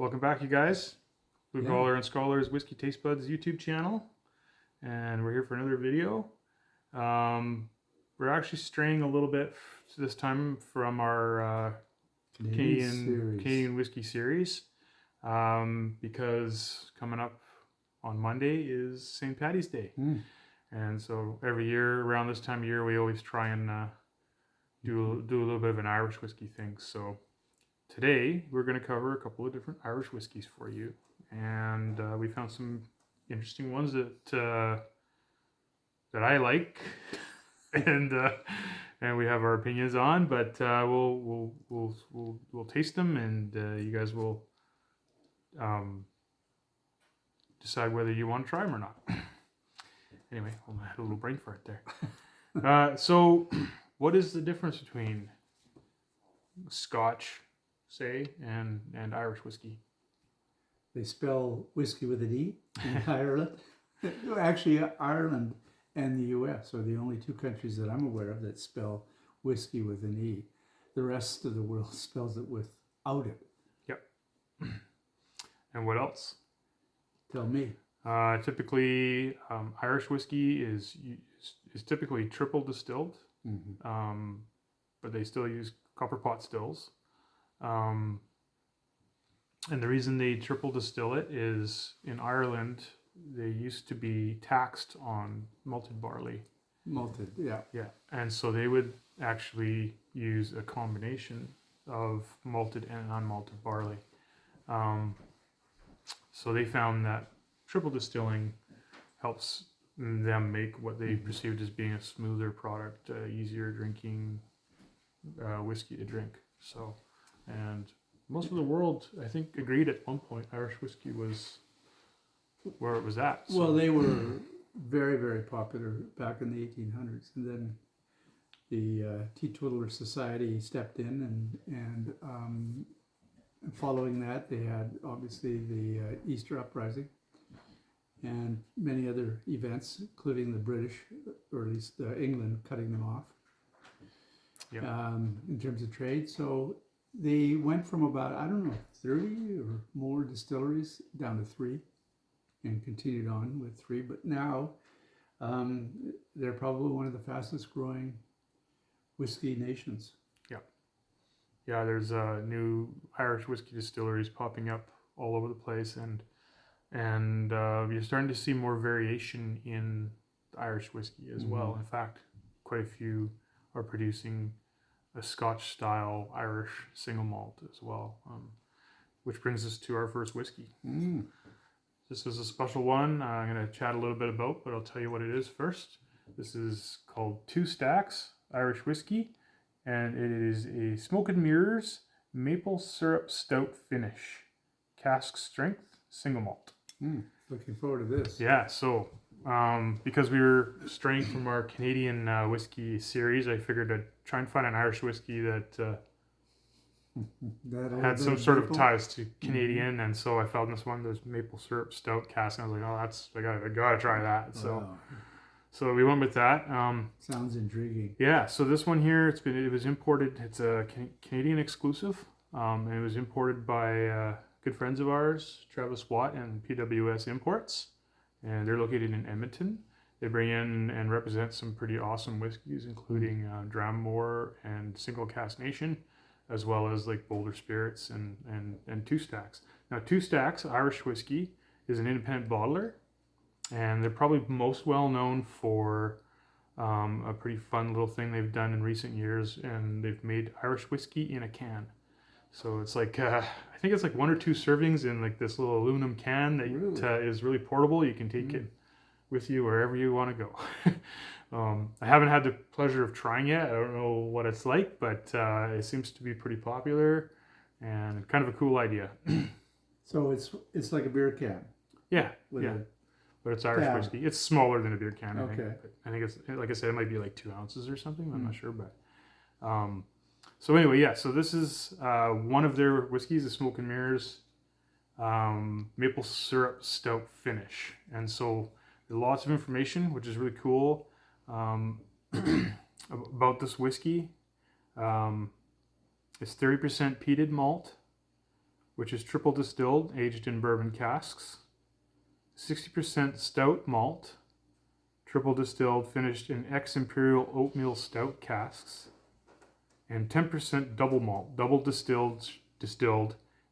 Welcome back, you guys. Blue Yeah. Collar and Scholars Whiskey Taste Buds YouTube channel, and we're here for another video. We're actually straying a little bit this time from our Canadian Whisky series because coming up on Monday is St. Patty's Day. And so every year around this time of year we always try and do a little bit of an Irish whiskey thing. So today we're going to cover a couple of different Irish whiskeys for you, and we found some interesting ones that I like, and we have our opinions on. But we'll taste them, and you guys will decide whether you want to try them or not. Anyway, I had a little brain fart there. So, what is the difference between Scotch, say, and Irish whiskey? They spell whiskey with an E in Ireland. Actually, Ireland and the US are the only two countries that I'm aware of that spell whiskey with an E. The rest of the world spells it without it. Yep. And what else? Tell me. Typically, Irish whiskey is typically triple distilled, but they still use copper pot stills. And the reason they triple distill it is in Ireland, they used to be taxed on malted barley. Malted, yeah. Yeah. And so they would actually use a combination of malted and unmalted barley. So they found that triple distilling helps them make what they perceived as being a smoother product, easier drinking whiskey to drink. So, and most of the world, I think, agreed at one point Irish whiskey was where it was at. So. Well, they were very, very popular back in the 1800s, and then the Teetotaler Society stepped in, and following that, they had obviously the Easter Uprising and many other events, including the British, or at least England, cutting them off in terms of trade. So they went from about, 30 or more distilleries down to 3, and continued on with 3. But now they're probably one of the fastest growing whiskey nations. Yeah, there's new Irish whiskey distilleries popping up all over the place, and you're starting to see more variation in the Irish whiskey as well. In fact, quite a few are producing a Scotch-style Irish single malt as well, which brings us to our first whiskey. This is a special one I'm going to chat a little bit about, but I'll tell you what it is first. This is called 2 Stacks Irish Whiskey, and it is a Smoke and Mirrors maple syrup stout finish, cask strength, single malt. Looking forward to this. Yeah, so because we were straying from our Canadian whiskey series, I figured I'd try and find an Irish whiskey that had some sort of ties to Canadian, and so I found this one. There's maple syrup stout cask, and I was like, I gotta try that. So we went with that. Sounds intriguing. Yeah, so this one here, it was imported. It's a Canadian exclusive, and it was imported by good friends of ours, Travis Watt and PWS Imports, and they're located in Edmonton. They bring in and represent some pretty awesome whiskeys, including Drams and Single Cask Nation, as well as like Boulder Spirits and 2 Stacks. Now, 2 Stacks Irish Whiskey is an independent bottler, and they're probably most well known for a pretty fun little thing they've done in recent years, and they've made Irish whiskey in a can. So it's like, I think it's like 1 or 2 servings in like this little aluminum can that is really portable. You can take it with you wherever you want to go. I haven't had the pleasure of trying it. I don't know what it's like, but it seems to be pretty popular and kind of a cool idea. So it's like a beer can. Yeah. But it's Irish whiskey. It's smaller than a beer can, I think. But I think it's, like I said, it might be like 2 ounces or something. I'm not sure, but so anyway, yeah. So this is one of their whiskeys, the Smoke and Mirrors maple syrup stout finish, and so there's lots of information, which is really cool about this whiskey. It's 30% peated malt, which is triple distilled, aged in bourbon casks. 60% stout malt, triple distilled, finished in ex-imperial oatmeal stout casks. And 10% double malt, double distilled,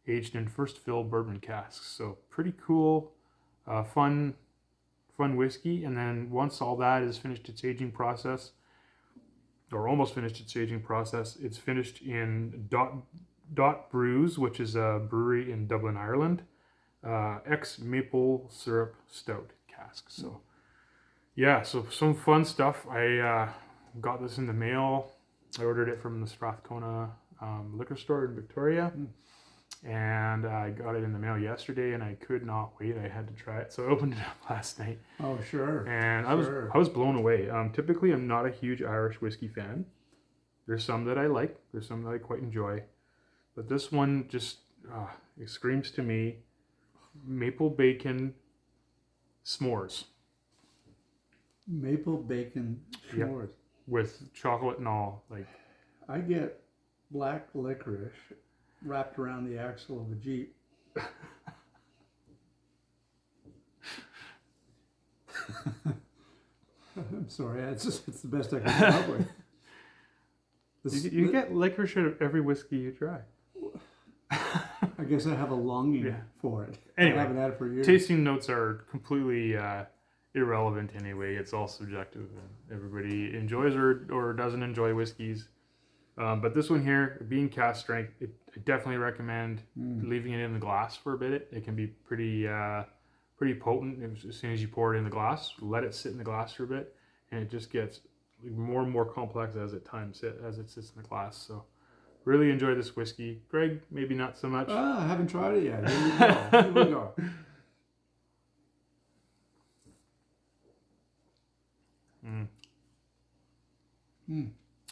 aged in first fill bourbon casks. So pretty cool, fun whiskey. And then once all that is finished its aging process, or almost finished its aging process, it's finished in Dot Brews, which is a brewery in Dublin, Ireland. Ex maple syrup stout cask. So yeah, so some fun stuff. I got this in the mail. I ordered it from the Strathcona liquor store in Victoria, and I got it in the mail yesterday, and I could not wait. I had to try it, so I opened it up last night. Oh, sure. And Sure. I was blown away. Typically, I'm not a huge Irish whiskey fan. There's some that I like. There's some that I quite enjoy, but this one just it screams to me maple bacon s'mores. Maple bacon s'mores. With chocolate and all. Like, I get black licorice wrapped around the axle of a Jeep. I'm sorry, it's the best I can come up with. you get licorice out of every whiskey you try. I guess I have a longing for it. Anyway, I haven't had it for years. Tasting notes are completely irrelevant anyway. It's all subjective, and everybody enjoys or doesn't enjoy whiskeys. But this one here, being cask strength, I definitely recommend leaving it in the glass for a bit. It can be pretty potent as soon as you pour it in the glass. Let it sit in the glass for a bit, and it just gets more and more complex as it sits in the glass. So really enjoy this whiskey. Greg, maybe not so much. I haven't tried it yet. Here we go.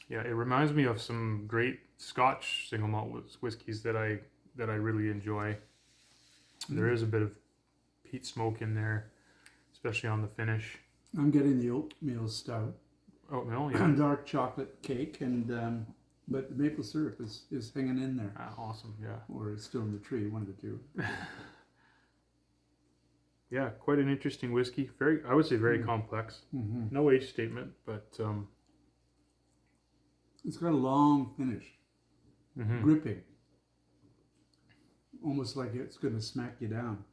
Yeah, it reminds me of some great Scotch single malt whiskeys that I really enjoy. There is a bit of peat smoke in there, especially on the finish. I'm getting the oatmeal stout. Oatmeal, yeah. Dark chocolate cake, and but the maple syrup is hanging in there. Awesome, yeah. Or it's still in the tree, one of the two. Yeah, quite an interesting whiskey. I would say very complex. Mm-hmm. No age statement, but it's got a long finish, gripping, almost like it's going to smack you down.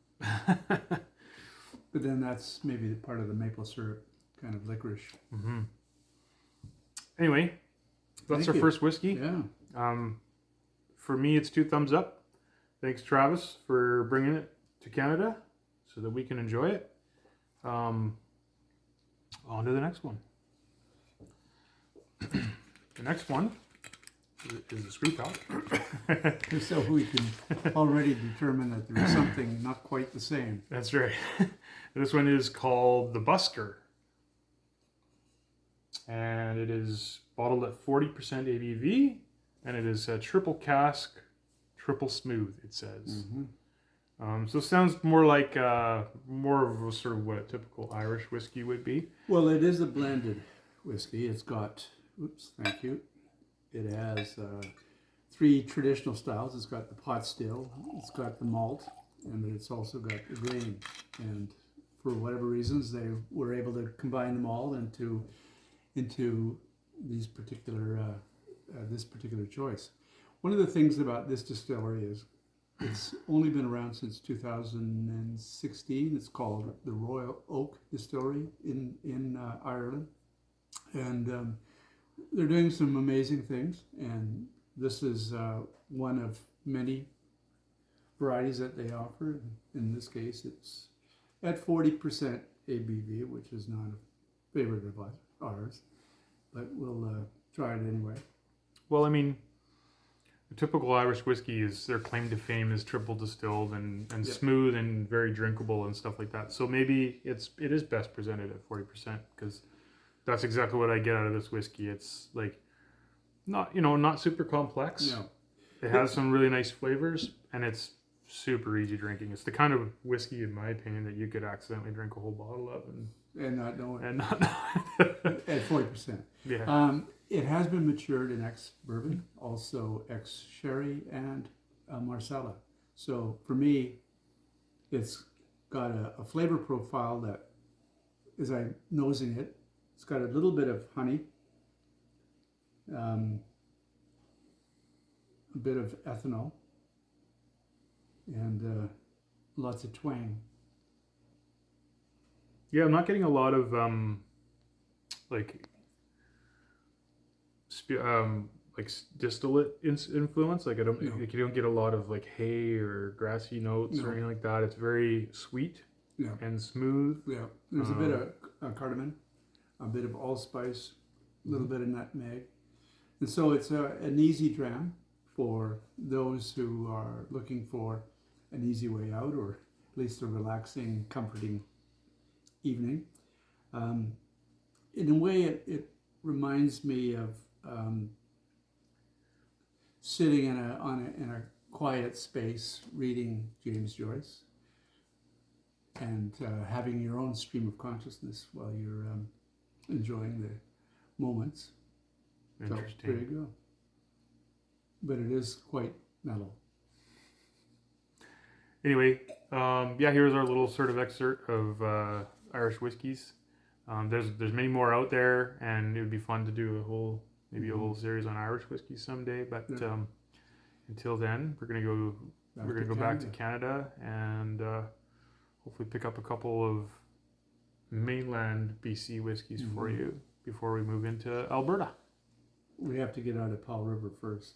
But then that's maybe the part of the maple syrup kind of licorice. Mm-hmm. Anyway, that's our first whiskey. Yeah. For me, it's 2 thumbs up. Thanks, Travis, for bringing it to Canada so that we can enjoy it. On to the next one. The next one is a Sweet Talk. So we can already determine that there's something not quite the same. That's right. This one is called the Busker. And it is bottled at 40% ABV. And it is a triple cask, triple smooth, it says. Mm-hmm. So it sounds more like more of a sort of what a typical Irish whiskey would be. Well, it is a blended whiskey. It's got, thank you. It has 3 traditional styles. It's got the pot still, it's got the malt, and it's also got the grain. And for whatever reasons, they were able to combine them all into these particular this particular choice. One of the things about this distillery is it's only been around since 2016. It's called the Royal Oak Distillery in Ireland, and they're doing some amazing things. And this is one of many varieties that they offer. In this case, it's at 40% ABV, which is not a favorite of ours, but we'll try it anyway. Well, I mean, the typical Irish whiskey is their claim to fame is triple distilled and smooth and very drinkable and stuff like that. So maybe it is best presented at 40% because that's exactly what I get out of this whiskey. It's like not super complex. No. It has some really nice flavors and it's super easy drinking. It's the kind of whiskey, in my opinion, that you could accidentally drink a whole bottle of and not know it. And not know it. At 40%. Yeah. It has been matured in ex-bourbon, also ex-sherry and Marsala. So for me, it's got a flavor profile that, as I'm nosing it, it's got a little bit of honey, a bit of ethanol, and lots of twang. Yeah, I'm not getting a lot of like distillate influence. Like I don't, No. like you don't get a lot of like hay or grassy notes No. or anything like that. It's very sweet Yeah. and smooth. Yeah, there's a bit of cardamom, a bit of allspice, a little bit of nutmeg. And so it's an easy dram for those who are looking for an easy way out, or at least a relaxing, comforting evening. In a way, it reminds me of sitting in a quiet space reading James Joyce and having your own stream of consciousness while you're enjoying the moments. Interesting. So there you go. But it is quite mellow. Anyway, yeah, here's our little sort of excerpt of Irish whiskeys. There's many more out there, and it would be fun to do a whole series on Irish whiskey someday. But until then, we're gonna go back to Canada and hopefully pick up a couple of mainland BC whiskeys for you before we move into Alberta. We have to get out of Powell River first.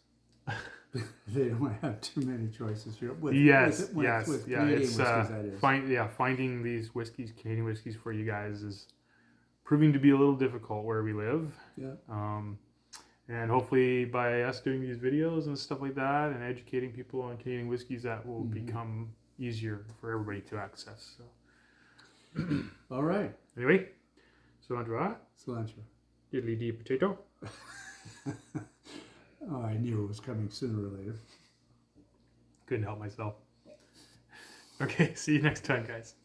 They don't have too many choices here. With Canadian whiskeys, that is. Finding these whiskeys, Canadian whiskeys for you guys is proving to be a little difficult where we live. Yeah. And hopefully by us doing these videos and stuff like that and educating people on Canadian whiskeys, that will become easier for everybody to access. So. All right. Anyway, cilantro. Cilantro. Diddly dee potato. Oh, I knew it was coming sooner or later. Couldn't help myself. Okay, see you next time, guys.